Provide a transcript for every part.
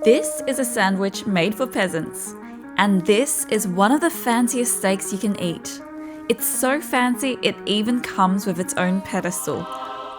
This is a sandwich made for peasants. And this is one of the fanciest steaks you can eat. It's so fancy it even comes with its own pedestal.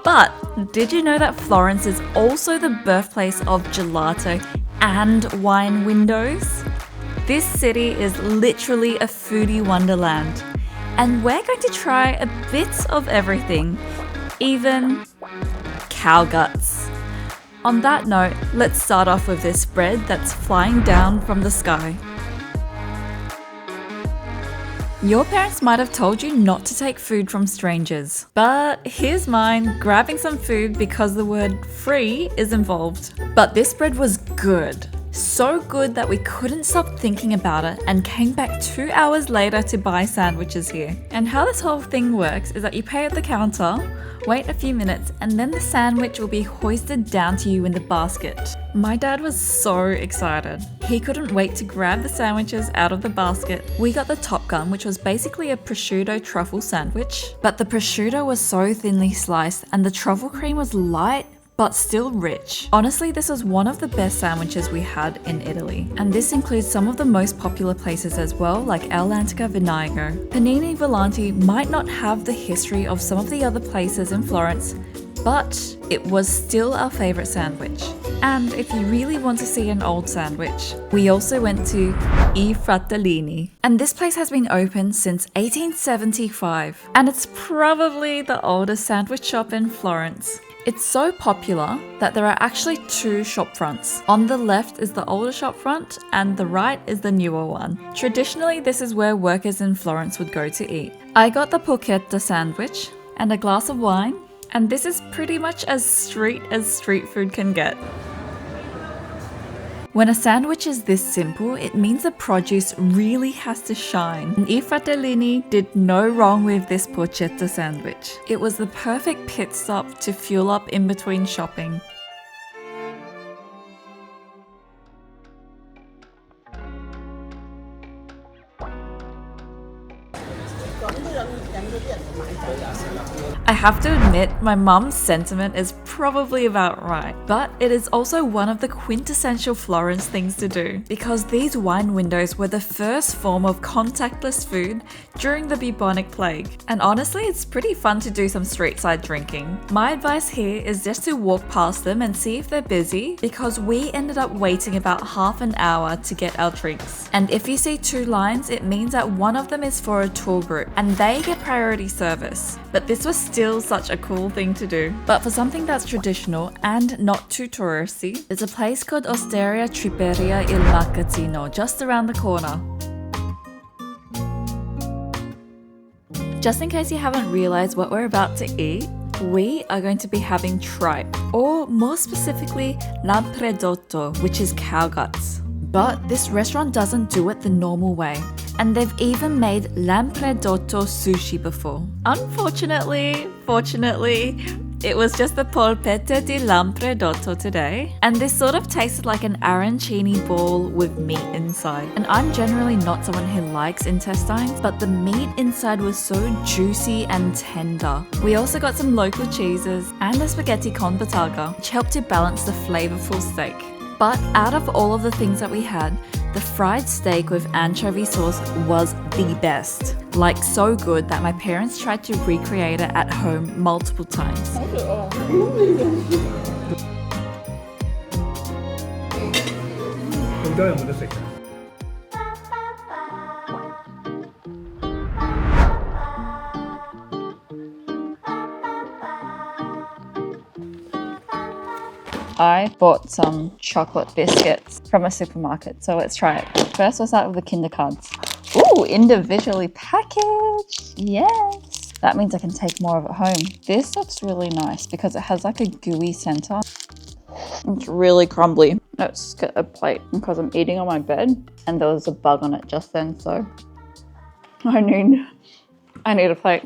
But did you know that Florence is also the birthplace of gelato and wine windows? This city is literally a foodie wonderland. And we're going to try a bit of everything, even cow guts. On that note, let's start off with this bread that's flying down from the sky. Your parents might have told you not to take food from strangers, but here's mine grabbing some food because the word free is involved. But this bread was good. So good that we couldn't stop thinking about it and came back 2 hours later to buy sandwiches here. And how this whole thing works is that you pay at the counter, wait a few minutes, and then the sandwich will be hoisted down to you in the basket. My dad was so excited. He couldn't wait to grab the sandwiches out of the basket. We got the Top Gun, which was basically a prosciutto truffle sandwich, but the prosciutto was so thinly sliced and the truffle cream was light but still rich. Honestly, this was one of the best sandwiches we had in Italy. And this includes some of the most popular places as well, like L'Antica Menagere. Panini Volanti might not have the history of some of the other places in Florence, but it was still our favorite sandwich. And if you really want to see an old sandwich, we also went to I Fratellini. And this place has been open since 1875, and it's probably the oldest sandwich shop in Florence. It's so popular that there are actually two shop fronts. On the left is the older shop front and the right is the newer one. Traditionally, this is where workers in Florence would go to eat. I got the porchetta sandwich and a glass of wine, and this is pretty much as street food can get. When a sandwich is this simple, it means the produce really has to shine. And I Fratellini did no wrong with this porchetta sandwich. It was the perfect pit stop to fuel up in between shopping. I have to admit, my mum's sentiment is probably about right, but it is also one of the quintessential Florence things to do, because these wine windows were the first form of contactless food during the bubonic plague. And honestly, it's pretty fun to do some street side drinking. My advice here is just to walk past them and see if they're busy, because we ended up waiting about half an hour to get our drinks. And if you see two lines, it means that one of them is for a tour group and they get priority service. But this was still such a cool thing to do. But for something that's traditional and not too touristy, there's a place called Osteria, tripperia magazzino just around the corner. Just in case you haven't realized what we're about to eat, we are going to be having tripe, or more specifically, lampredotto, which is cow guts. But this restaurant doesn't do it the normal way. And they've even made lampredotto sushi before. Unfortunately, it was just the polpette di lampredotto today. And this sort of tasted like an arancini ball with meat inside. And I'm generally not someone who likes intestines, but the meat inside was so juicy and tender. We also got some local cheeses and a spaghetti con bataglia, which helped to balance the flavorful steak. But out of all of the things that we had, the fried steak with anchovy sauce was the best. Like, so good that my parents tried to recreate it at home multiple times. I bought some chocolate biscuits from a supermarket, so let's try it. First, we'll start with the Kinder cards. Ooh, individually packaged. Yes. That means I can take more of it home. This looks really nice because it has like a gooey center. It's really crumbly. Let's get a plate because I'm eating on my bed and there was a bug on it just then, so I need a plate.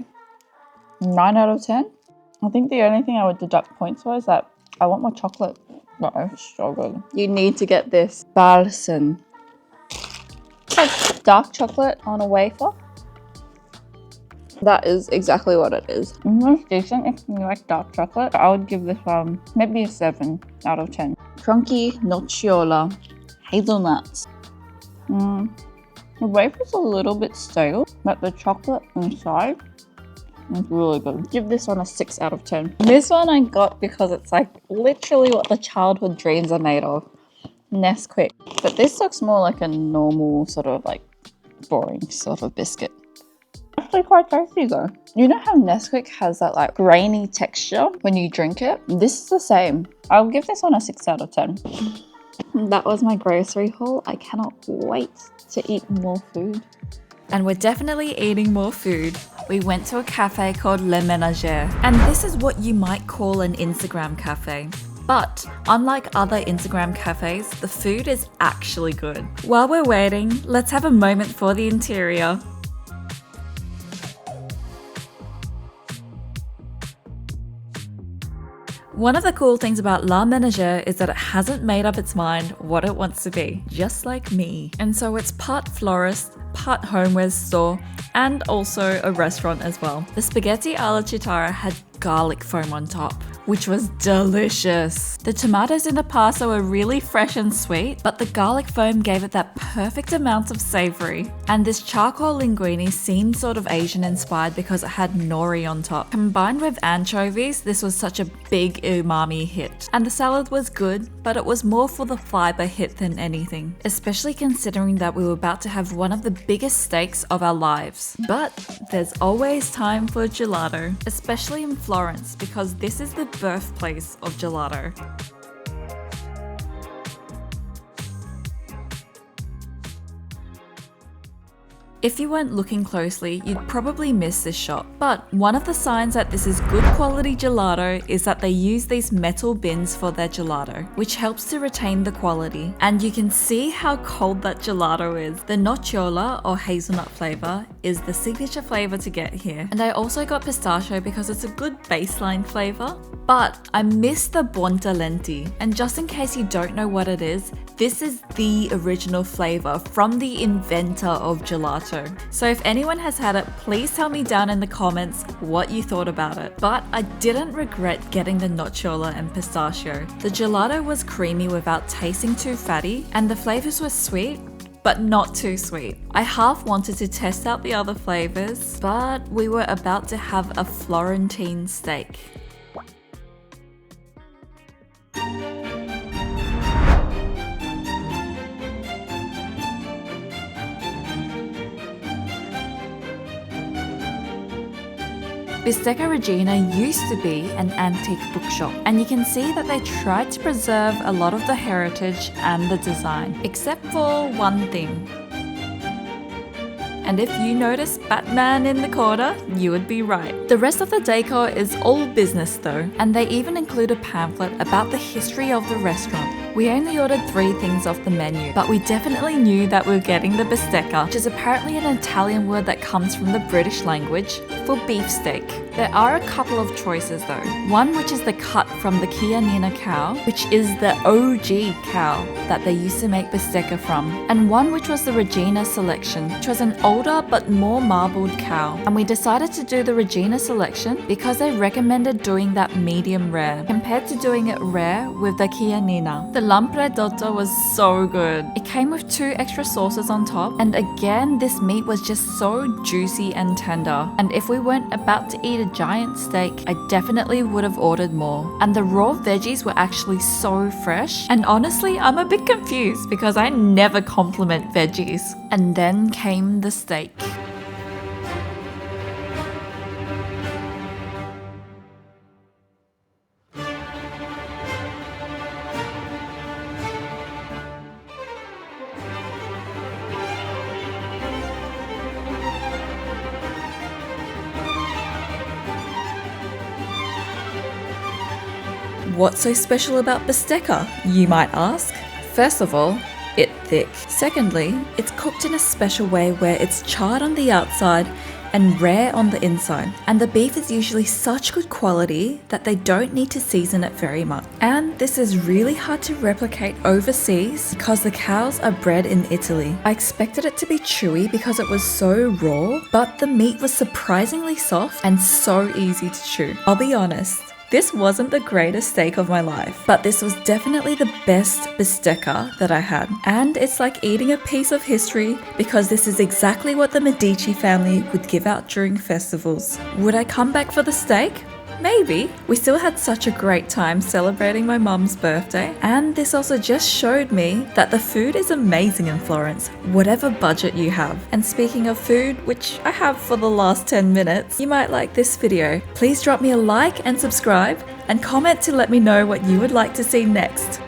9 out of 10. I think the only thing I would deduct points for is that I want more chocolate. No, it's so good. You need to get this balsam. It's like dark chocolate on a wafer. That is exactly what it is. It's decent if you like dark chocolate. I would give this maybe a 7 out of 10. Strega Nocciola, hazelnuts. The wafer's a little bit stale, but the chocolate inside is really good. Give this one a 6 out of 10. This one I got because it's like literally what the childhood dreams are made of. Nesquik. But this looks more like a normal sort of like boring sort of biscuit. Actually quite tasty though. You know how Nesquik has that like grainy texture when you drink it? This is the same. I'll give this one a 6 out of 10. That was my grocery haul. I cannot wait to eat more food. And we're definitely eating more food. We went to a cafe called Le Menagere, and this is what you might call an Instagram cafe. But unlike other Instagram cafes, the food is actually good. While we're waiting, let's have a moment for the interior. One of the cool things about La Menagere is that it hasn't made up its mind what it wants to be, just like me. And so it's part florist, part homewares store, and also a restaurant as well. The spaghetti alla chitarra had garlic foam on top, which was delicious. The tomatoes in the pasta were really fresh and sweet, but the garlic foam gave it that perfect amount of savory. And this charcoal linguine seemed sort of Asian inspired because it had nori on top. Combined with anchovies, this was such a big umami hit. And the salad was good, but it was more for the fiber hit than anything, especially considering that we were about to have one of the biggest steaks of our lives. But there's always time for gelato, especially in Florence, because this is the birthplace of gelato. If you weren't looking closely, you'd probably miss this shop. But one of the signs that this is good quality gelato is that they use these metal bins for their gelato, which helps to retain the quality. And you can see how cold that gelato is. The nocciola or hazelnut flavor is the signature flavor to get here. And I also got pistachio because it's a good baseline flavor. But I missed the buontalenti. And just in case you don't know what it is, this is the original flavor from the inventor of gelato. So if anyone has had it, please tell me down in the comments what you thought about it. But I didn't regret getting the nocciola and pistachio. The gelato was creamy without tasting too fatty, and the flavors were sweet, but not too sweet. I half wanted to test out the other flavors, but we were about to have a Florentine steak. Bistecca Regina used to be an antique bookshop, and you can see that they tried to preserve a lot of the heritage and the design, except for one thing. And if you notice Batman in the corner, you would be right. The rest of the decor is all business though, and they even include a pamphlet about the history of the restaurant. We only ordered 3 things off the menu, but we definitely knew that we were getting the bistecca, which is apparently an Italian word that comes from the British language for beefsteak. There are a couple of choices though. One which is the cut from the Chianina cow, which is the OG cow that they used to make bistecca from, and one which was the Regina selection, which was an older but more marbled cow. And we decided to do the Regina selection because they recommended doing that medium rare, compared to doing it rare with the Chianina. The lampredotto was so good. It came with 2 extra sauces on top, and again this meat was just so juicy and tender. And if we weren't about to eat a giant steak, I definitely would have ordered more. And the raw veggies were actually so fresh, and honestly I'm a bit confused because I never compliment veggies. And then came the steak. What's so special about bistecca, you might ask? First of all, it's thick. Secondly, it's cooked in a special way where it's charred on the outside and rare on the inside. And the beef is usually such good quality that they don't need to season it very much. And this is really hard to replicate overseas because the cows are bred in Italy. I expected it to be chewy because it was so raw, but the meat was surprisingly soft and so easy to chew. I'll be honest, This wasn't the greatest steak of my life, but this was definitely the best bistecca that I had. And it's like eating a piece of history because this is exactly what the Medici family would give out during festivals. Would I come back for the steak? Maybe. We still had such a great time celebrating my mum's birthday, and this also just showed me that the food is amazing in Florence, whatever budget you have. And speaking of food, which I have for the last 10 minutes, you might like this video. Please drop me a like and subscribe, and comment to let me know what you would like to see next.